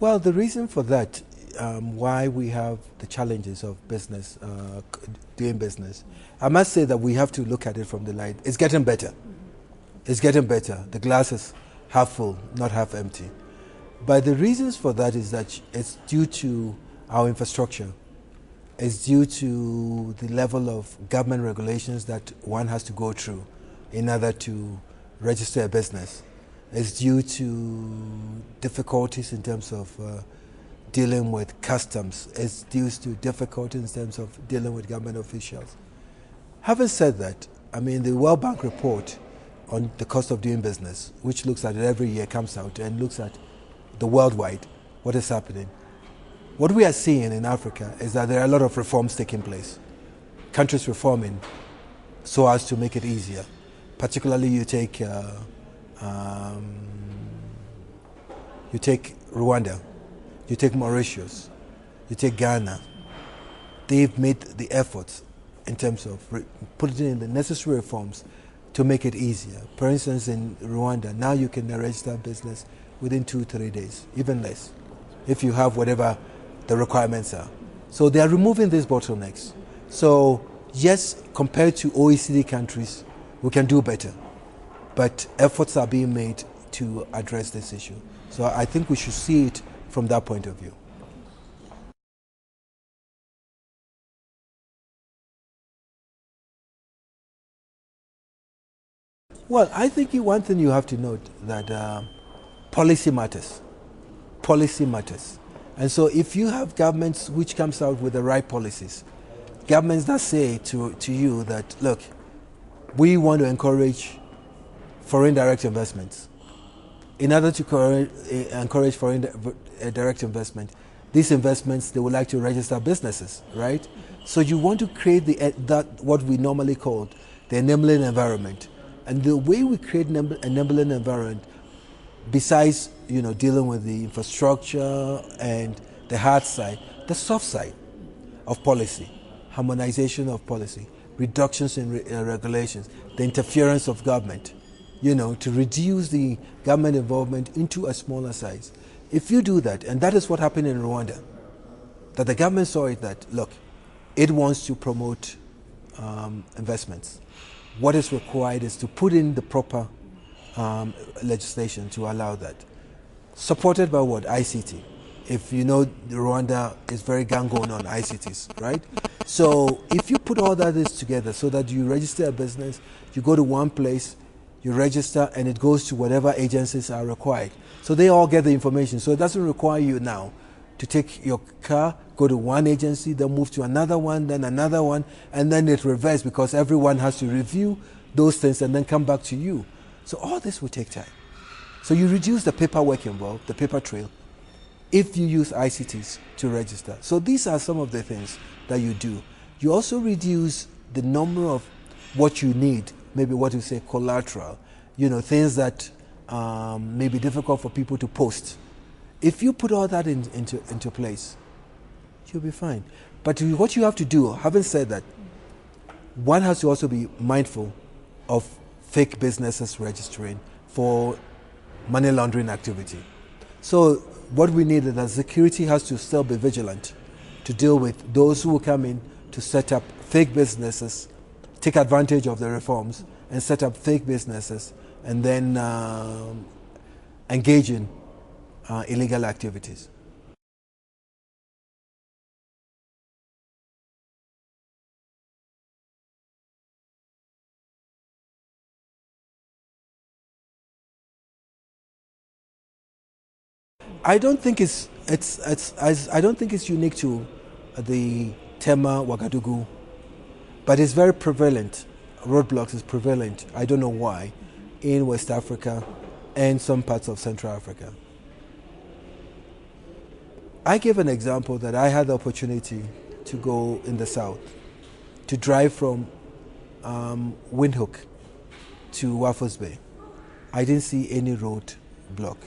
Well, the reason for that, why we have the challenges of business, doing business, I must say that we have to look at it from the light. It's getting better. It's getting better. The glass is half full, not half empty. But the reasons for that is that it's due to our infrastructure. It's due to the level of government regulations that one has to go through in order to register a business. It's due to difficulties in terms of dealing with customs. It's due to difficulties in terms of dealing with government officials. Having said that, I mean, the World Bank report on the cost of doing business, which looks at it every year, comes out and looks at the worldwide, what is happening. What we are seeing in Africa is that there are a lot of reforms taking place. Countries reforming so as to make it easier. Particularly you take Rwanda, you take Mauritius, you take Ghana. They've made the efforts in terms of putting in the necessary reforms to make it easier. For instance, in Rwanda, now you can register a business within 2-3 days, even less, if you have whatever the requirements are. So they are removing these bottlenecks. So yes, compared to OECD countries, we can do better. But efforts are being made to address this issue. So I think we should see it from that point of view. Well, I think one thing you have to note that policy matters. Policy matters. And so if you have governments which comes out with the right policies, governments that say to you that, look, we want to encourage foreign direct investments. In order to encourage foreign direct investment, these investments, they would like to register businesses, right? So you want to create that what we normally call the enabling environment. And the way we create an enabling environment, besides dealing with the infrastructure and the hard side, the soft side of policy, harmonization of policy, reductions in regulations, the interference of government, to reduce the government involvement into a smaller size. If you do that, and that is what happened in Rwanda, that the government saw it that, look, it wants to promote investments. What is required is to put in the proper legislation to allow that. Supported by what? ICT. If you know, Rwanda is very gung-ho on ICTs, right? So if you put all that together so that you register a business, you go to one place, you register, and it goes to whatever agencies are required. So they all get the information. So it doesn't require you now to take your car, go to one agency, then move to another one, then another one, and then it reverses because everyone has to review those things and then come back to you. So all this will take time. So you reduce the paperwork involved, the paper trail, if you use ICTs to register. So these are some of the things that you do. You also reduce the number of what you need, maybe what you say collateral, things that may be difficult for people to post. If you put all that into place, you'll be fine. But what you have to do, having said that, one has to also be mindful of fake businesses registering for money laundering activity. So what we need is that security has to still be vigilant to deal with those who will come in to set up fake businesses, take advantage of the reforms and set up fake businesses and then engage in illegal activities. I don't think it's unique to the Tema Ouagadougou, but it's very prevalent. Roadblocks is prevalent. I don't know why, in West Africa and some parts of Central Africa. I give an example that I had the opportunity to go in the south, to drive from Windhoek to Waffles Bay. I didn't see any road block.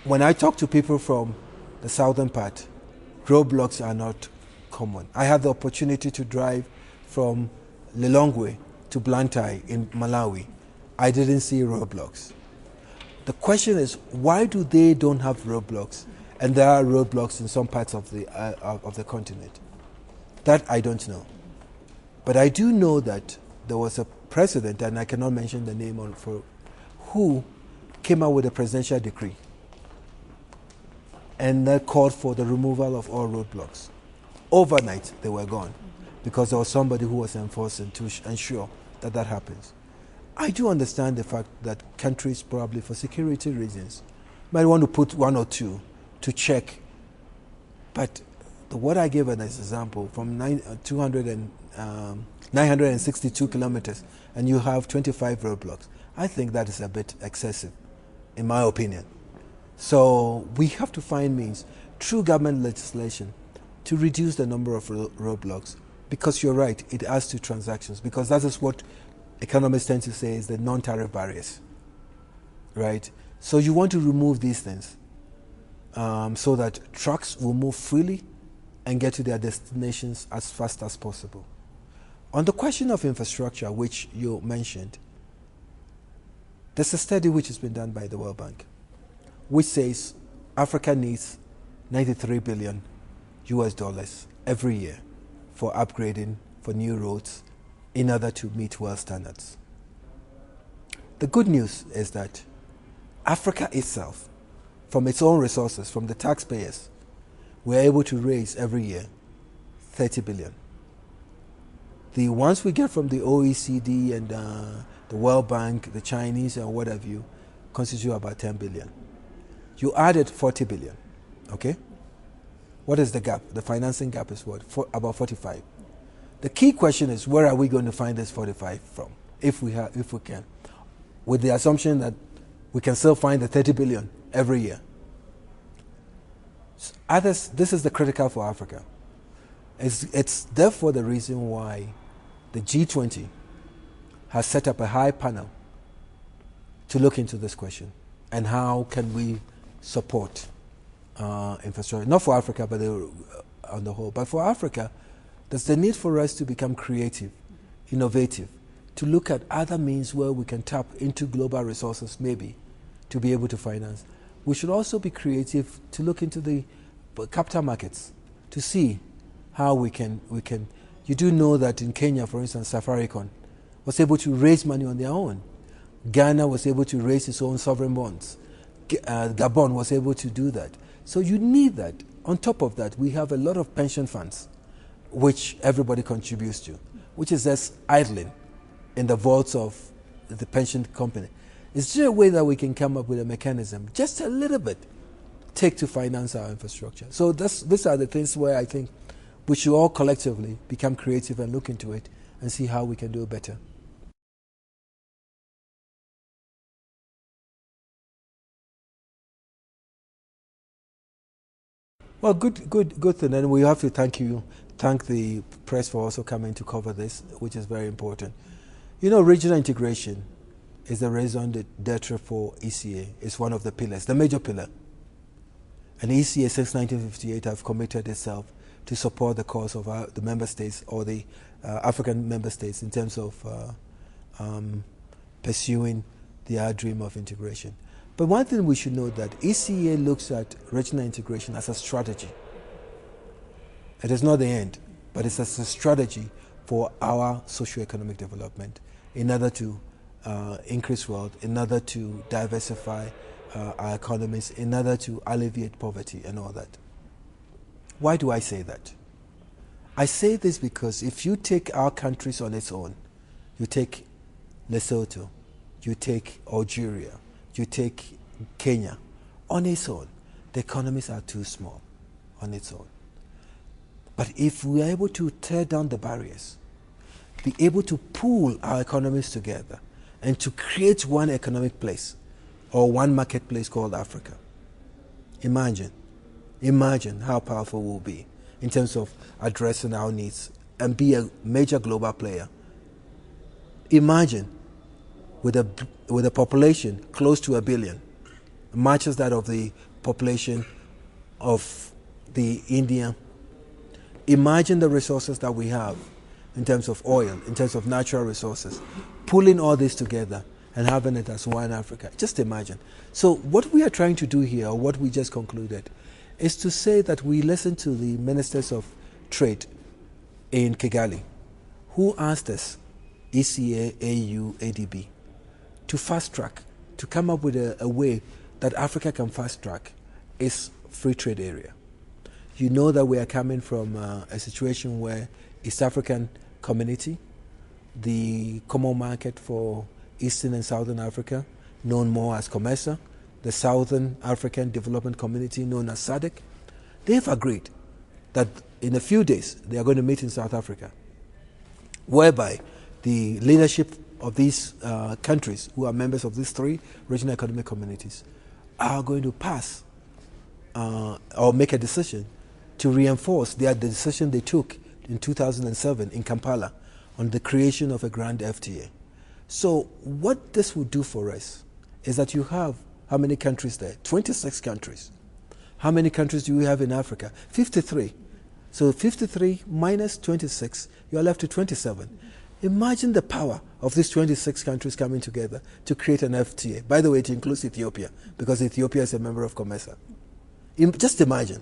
When I talk to people from the southern part, roadblocks are not common. I had the opportunity to drive from Lilongwe to Blantyre in Malawi. I didn't see roadblocks. The question is, why do they don't have roadblocks, and there are roadblocks in some parts of the continent? That I don't know. But I do know that there was a president, and I cannot mention the name who came out with a presidential decree, and that called for the removal of all roadblocks. Overnight, they were gone, because there was somebody who was enforcing to ensure that that happens. I do understand the fact that countries, probably for security reasons, might want to put one or two to check. But what I gave as an example, from 962 kilometers, and you have 25 roadblocks, I think that is a bit excessive, in my opinion. So we have to find means, through government legislation, to reduce the number of roadblocks, because you're right, it adds to transactions, because that is what economists tend to say is the non-tariff barriers, right? So you want to remove these things so that trucks will move freely and get to their destinations as fast as possible. On the question of infrastructure, which you mentioned, there's a study which has been done by the World Bank, which says Africa needs $93 billion every year for upgrading, for new roads, in order to meet world standards. The good news is that Africa itself, from its own resources, from the taxpayers, we're able to raise every year 30 billion. The ones we get from the OECD and the World Bank, the Chinese and what have you, constitute about 10 billion. You added 40 billion, okay? What is the gap? The financing gap is what? About 45. The key question is, where are we going to find this 45 from, if we can, with the assumption that we can still find the 30 billion every year. Others, this is the critical for Africa. It's therefore the reason why the G20 has set up a high panel to look into this question, and how can we support infrastructure, not for Africa, but on the whole. But for Africa, there's the need for us to become creative, innovative, to look at other means where we can tap into global resources, maybe, to be able to finance. We should also be creative to look into the capital markets to see how we can. You do know that in Kenya, for instance, Safaricom was able to raise money on their own. Ghana was able to raise its own sovereign bonds. Gabon was able to do that. So you need that. On top of that, we have a lot of pension funds, which everybody contributes to, which is just idling in the vaults of the pension company. Is there a way that we can come up with a mechanism, just a little bit, take to finance our infrastructure? So these are the things where I think we should all collectively become creative and look into it and see how we can do it better. Well, good thing. And we have to thank the press for also coming to cover this, which is very important. You know, regional integration is the raison d'etre for ECA. It's one of the pillars, the major pillar. And ECA since 1958 have committed itself to support the cause of the member states, or the African member states, in terms of pursuing their dream of integration. But one thing we should note that ECA looks at regional integration as a strategy. It is not the end, but it's as a strategy for our socio-economic development, in order to increase wealth, in order to diversify our economies, in order to alleviate poverty and all that. Why do I say that? I say this because if you take our countries on its own, you take Lesotho, you take Algeria, you take Kenya, on its own, the economies are too small on its own. But if we are able to tear down the barriers, be able to pool our economies together, and to create one economic place, or one marketplace called Africa, imagine how powerful we'll be in terms of addressing our needs and be a major global player. Imagine with a population close to 1 billion, matches that of the population of the India. Imagine the resources that we have in terms of oil, in terms of natural resources, pulling all this together and having it as one Africa. Just imagine. So what we are trying to do here, or what we just concluded, is to say that we listen to the ministers of trade in Kigali, who asked us, ECA, AU, ADB, to fast track, to come up with a way that Africa can fast track its free trade area. You know that we are coming from a situation where East African community, the common market for Eastern and Southern Africa, known more as COMESA, the Southern African Development Community, known as SADC, they've agreed that in a few days they are going to meet in South Africa, whereby the leadership of these countries, who are members of these three regional economic communities, are going to pass or make a decision to reinforce the decision they took in 2007 in Kampala on the creation of a grand FTA. So what this will do for us is that you have how many countries there? 26 countries. How many countries do we have in Africa? 53. So 53 minus 26, you are left with 27. Imagine the power of these 26 countries coming together to create an FTA. By the way, it includes Ethiopia, because Ethiopia is a member of COMESA. Just imagine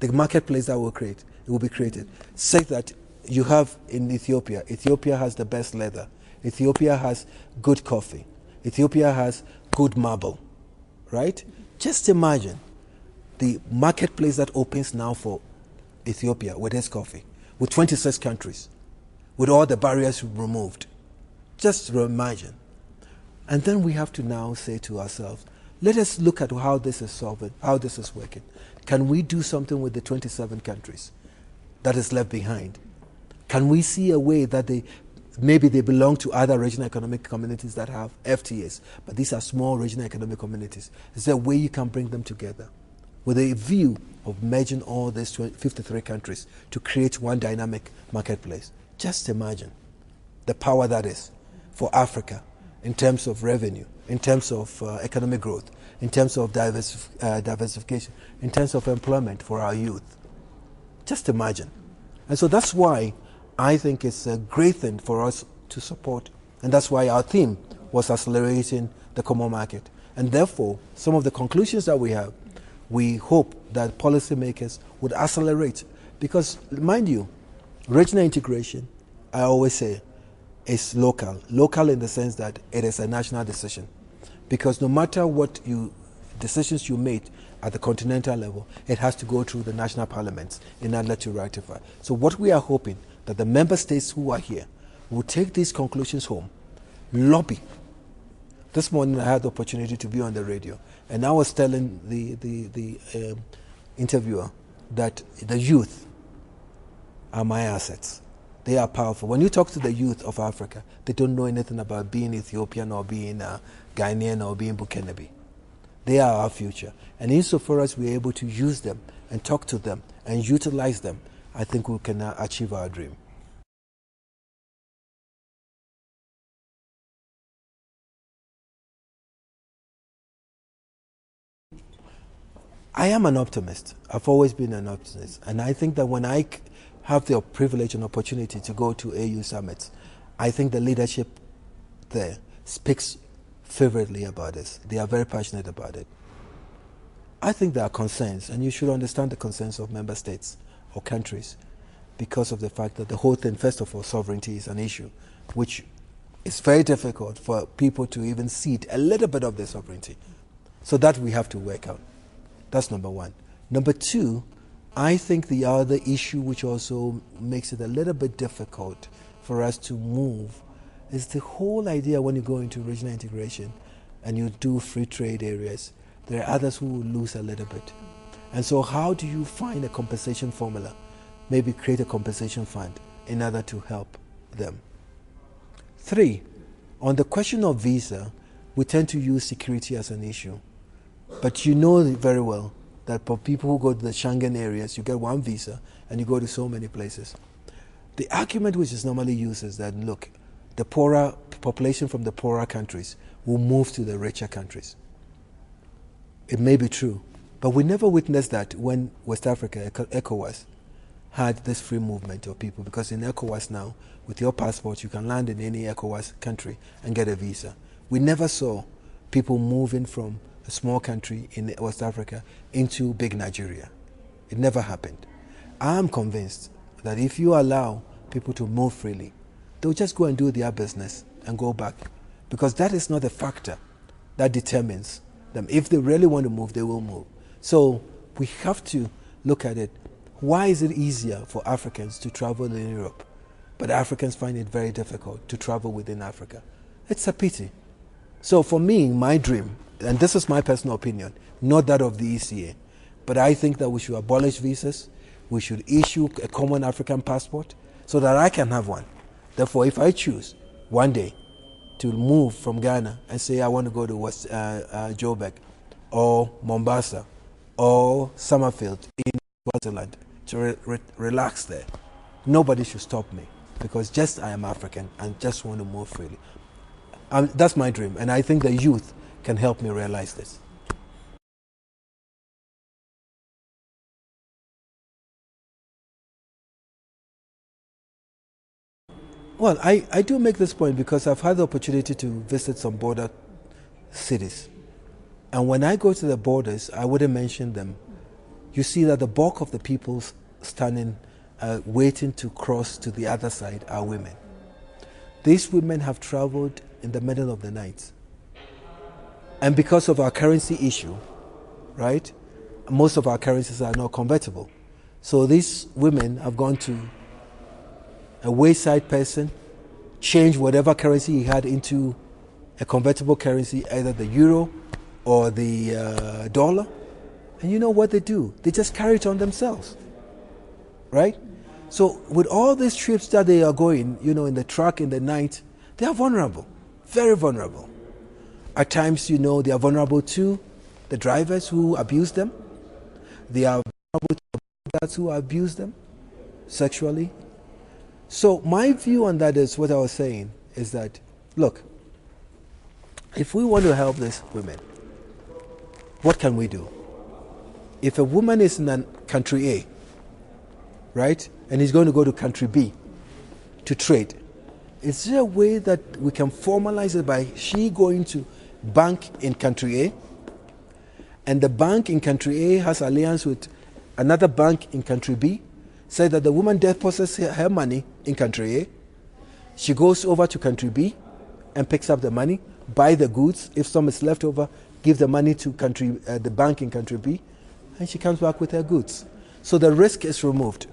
the marketplace that will be created. Say that you have in Ethiopia, Ethiopia has the best leather. Ethiopia has good coffee. Ethiopia has good marble, right? Just imagine the marketplace that opens now for Ethiopia with its coffee, with 26 countries, with all the barriers removed. Just imagine. And then we have to now say to ourselves, let us look at how this is solved, how this is working. Can we do something with the 27 countries that is left behind? Can we see a way that maybe they belong to other regional economic communities that have FTAs, but these are small regional economic communities? Is there a way you can bring them together with a view of merging all these 53 countries to create one dynamic marketplace? Just imagine the power that is for Africa in terms of revenue, in terms of economic growth, in terms of diversification, in terms of employment for our youth. Just imagine. And so that's why I think it's a great thing for us to support. And that's why our theme was accelerating the common market. And therefore, some of the conclusions that we have, we hope that policymakers would accelerate. Because, mind you, regional integration, I always say, is local. Local in the sense that it is a national decision. Because no matter what decisions you made at the continental level, it has to go through the national parliaments in order to ratify. So what we are hoping, that the member states who are here will take these conclusions home, lobby. This morning I had the opportunity to be on the radio, and I was telling the interviewer that the youth are my assets. They are powerful. When you talk to the youth of Africa, they don't know anything about being Ethiopian or being Ghanaian or being Burkinabe. They are our future. And insofar as we're able to use them and talk to them and utilize them, I think we can achieve our dream. I am an optimist. I've always been an optimist. And I think that when I have the privilege and opportunity to go to AU summits, I think the leadership there speaks favorably about this. They are very passionate about it. I think there are concerns, and you should understand the concerns of member states or countries, because of the fact that the whole thing, first of all, sovereignty is an issue, which is very difficult for people to even cede a little bit of their sovereignty. So that we have to work out. That's number one. Number two, I think the other issue which also makes it a little bit difficult for us to move is the whole idea when you go into regional integration and you do free trade areas, there are others who will lose a little bit. And so how do you find a compensation formula? Maybe create a compensation fund in order to help them. Three, on the question of visa, we tend to use security as an issue. But you know very well that for people who go to the Schengen areas, you get one visa and you go to so many places. The argument which is normally used is that, look, the poorer population from the poorer countries will move to the richer countries. It may be true, but we never witnessed that when West Africa, ECOWAS, had this free movement of people, because in ECOWAS now, with your passport, you can land in any ECOWAS country and get a visa. We never saw people moving from a small country in West Africa into big Nigeria. It never happened. I'm convinced that if you allow people to move freely, they'll just go and do their business and go back. Because that is not a factor that determines them. If they really want to move, they will move. So we have to look at it. Why is it easier for Africans to travel in Europe, but Africans find it very difficult to travel within Africa? It's a pity. So for me, my dream, and this is my personal opinion, not that of the ECA, but I think that we should abolish visas. We should issue a common African passport so that I can have one. Therefore, if I choose one day to move from Ghana and say I want to go to Joburg or Mombasa or Summerfield in Swaziland to relax there, nobody should stop me, because just I am African and just want to move freely. That's my dream, and I think the youth can help me realize this. Well, I do make this point because I've had the opportunity to visit some border cities. And when I go to the borders, I wouldn't mention them. You see that the bulk of the people standing, waiting to cross to the other side are women. These women have traveled in the middle of the night. And because of our currency issue, right, most of our currencies are not convertible. So these women have gone to a wayside person, change whatever currency he had into a convertible currency, either the euro or the dollar. And you know what they do? They just carry it on themselves, right? So with all these trips that they are going, in the truck in the night, they are vulnerable, very vulnerable. At times, they are vulnerable to the drivers who abuse them. They are vulnerable to others who abuse them sexually. So my view on that is what I was saying, is that, look, if we want to help these women, what can we do? If a woman is in country A, right, and is going to go to country B to trade, is there a way that we can formalize it by she going to bank in country A, and the bank in country A has alliance with another bank in country B, say that the woman deposits her money in country A, she goes over to country B and picks up the money, buy the goods, if some is left over, give the money to the bank in country B, and she comes back with her goods. So the risk is removed,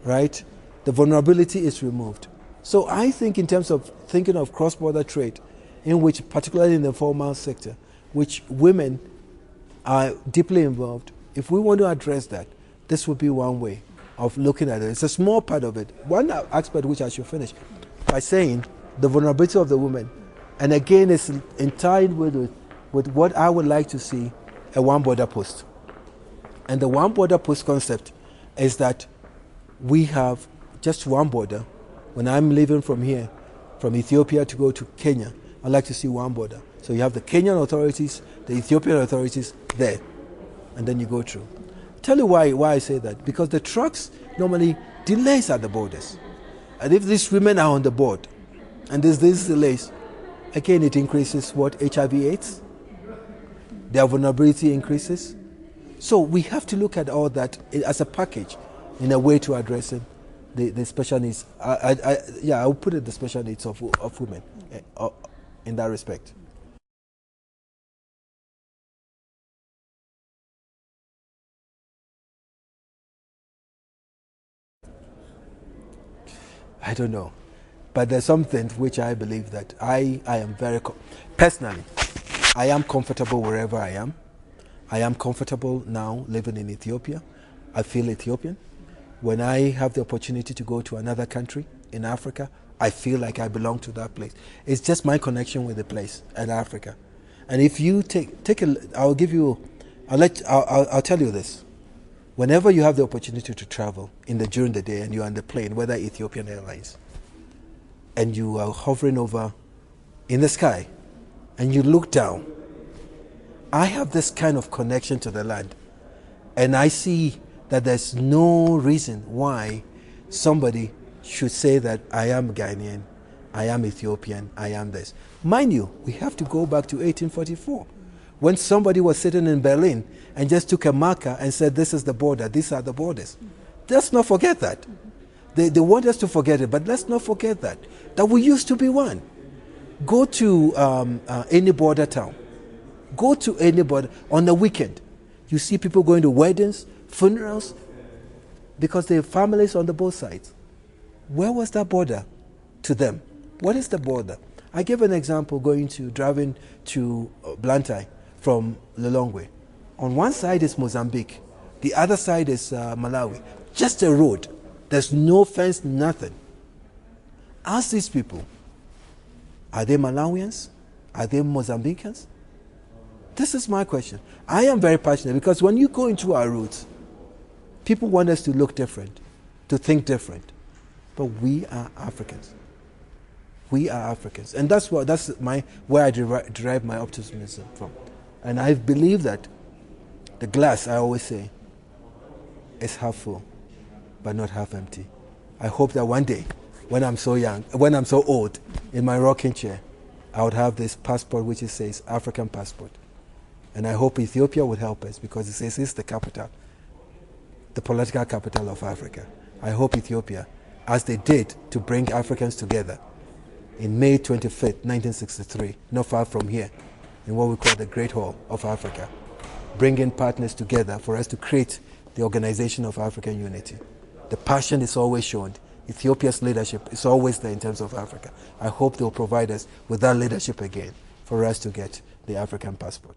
right? The vulnerability is removed. So I think in terms of thinking of cross-border trade, in which, particularly in the formal sector, which women are deeply involved, if we want to address that, this would be one way of looking at it. It's a small part of it. One aspect which I should finish by saying the vulnerability of the woman, and again it's entirely with what I would like to see, a one border post. And the one border post concept is that we have just one border. When I'm leaving from here, from Ethiopia to go to Kenya, I'd like to see one border. So you have the Kenyan authorities, the Ethiopian authorities there, and then you go through. Tell you why I say that. Because the trucks normally delays at the borders. And if these women are on the board, and there's these delays, again it increases what? HIV/AIDS? Their vulnerability increases. So we have to look at all that as a package in a way to address it. The special needs. I would put it the special needs of women in that respect. I don't know. But there's something which I believe that I am very, personally, I am comfortable wherever I am. I am comfortable now living in Ethiopia. I feel Ethiopian. When I have the opportunity to go to another country in Africa, I feel like I belong to that place. It's just my connection with the place and Africa. And if you I'll tell you this. Whenever you have the opportunity to travel during the day and you're on the plane, whether Ethiopian Airlines, and you are hovering over in the sky, and you look down, I have this kind of connection to the land. And I see that there's no reason why somebody should say that I am Ghanaian I am Ethiopian, I am this. Mind you, we have to go back to 1844, when somebody was sitting in Berlin and just took a marker and said, this is the border, these are the borders. Let's not forget that. They want us to forget it, but let's not forget that we used to be one. Go to any border town. Go to any border on the weekend. You see people going to weddings, funerals, because they have families on the both sides. Where was that border to them? What is the border? I give an example driving to Blantyre from Lilongwe. On one side is Mozambique. The other side is Malawi. Just a road. There's no fence, nothing. Ask these people, are they Malawians? Are they Mozambicans? This is my question. I am very passionate because when you go into our roots, people want us to look different, to think different. But we are Africans. We are Africans. And that's where I derive my optimism from. And I believe that the glass, I always say, is half full, but not half empty. I hope that one day, when I'm so old, in my rocking chair, I would have this passport which says African passport. And I hope Ethiopia would help us because it says it's the capital, the political capital of Africa. I hope Ethiopia, as they did to bring Africans together in May 25th, 1963, not far from here, in what we call the Great Hall of Africa, bringing partners together for us to create the Organization of African Unity. The passion is always shown. Ethiopia's leadership is always there in terms of Africa. I hope they'll provide us with that leadership again for us to get the African passport.